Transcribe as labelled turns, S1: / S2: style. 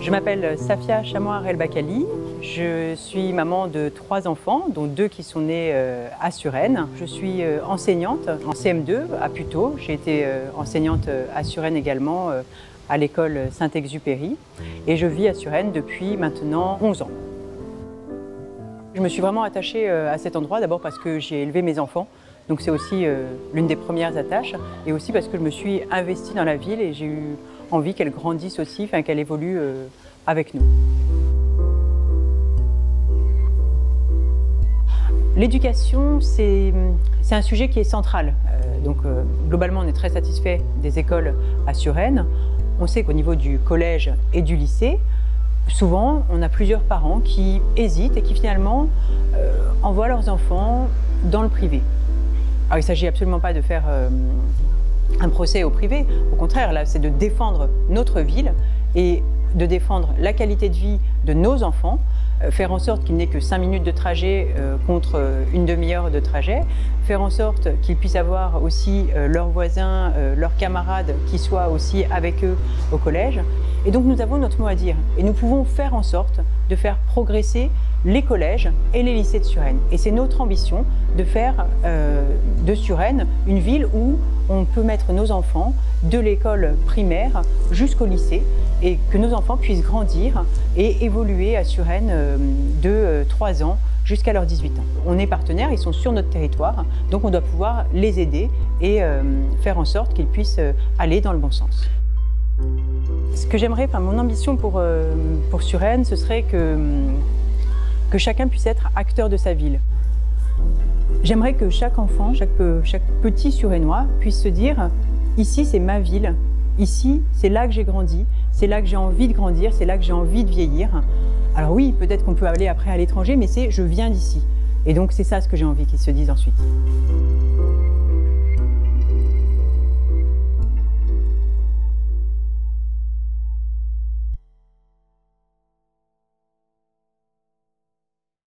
S1: Je m'appelle Safia Chamoir El Bakali. Je suis maman de 3 enfants, dont 2 qui sont nés à Suresnes. Je suis enseignante en CM2 à Puteaux. J'ai été enseignante à Suresnes également à l'école Saint-Exupéry. Et je vis à Suresnes depuis maintenant 11 ans. Je me suis vraiment attachée à cet endroit, d'abord parce que j'ai élevé mes enfants. Donc c'est aussi l'une des premières attaches. Et aussi parce que je me suis investie dans la ville et j'ai eu envie qu'elle grandisse aussi, qu'elle évolue avec nous. L'éducation, c'est un sujet qui est central. Globalement, on est très satisfait des écoles à Suresnes. On sait qu'au niveau du collège et du lycée, souvent, on a plusieurs parents qui hésitent et qui finalement envoient leurs enfants dans le privé. Alors, il ne s'agit absolument pas de faire un procès au privé. Au contraire, là, c'est de défendre notre ville et de défendre la qualité de vie de nos enfants, faire en sorte qu'il n'ait que 5 minutes de trajet contre une demi-heure de trajet, faire en sorte qu'ils puissent avoir aussi leurs voisins, leurs camarades qui soient aussi avec eux au collège. Et donc nous avons notre mot à dire et nous pouvons faire en sorte de faire progresser les collèges et les lycées de Suresnes. Et c'est notre ambition de faire de Suresnes une ville où on peut mettre nos enfants de l'école primaire jusqu'au lycée et que nos enfants puissent grandir et évoluer à Suresnes de 3 ans jusqu'à leurs 18 ans. On est partenaires, ils sont sur notre territoire, donc on doit pouvoir les aider et faire en sorte qu'ils puissent aller dans le bon sens. Ce que j'aimerais, mon ambition pour Suresnes, ce serait que chacun puisse être acteur de sa ville. J'aimerais que chaque enfant, chaque petit Suresnois puisse se dire « ici c'est ma ville, ici c'est là que j'ai grandi, c'est là que j'ai envie de grandir, c'est là que j'ai envie de vieillir ». Alors oui, peut-être qu'on peut aller après à l'étranger, mais c'est « je viens d'ici ». Et donc c'est ça ce que j'ai envie qu'ils se disent ensuite.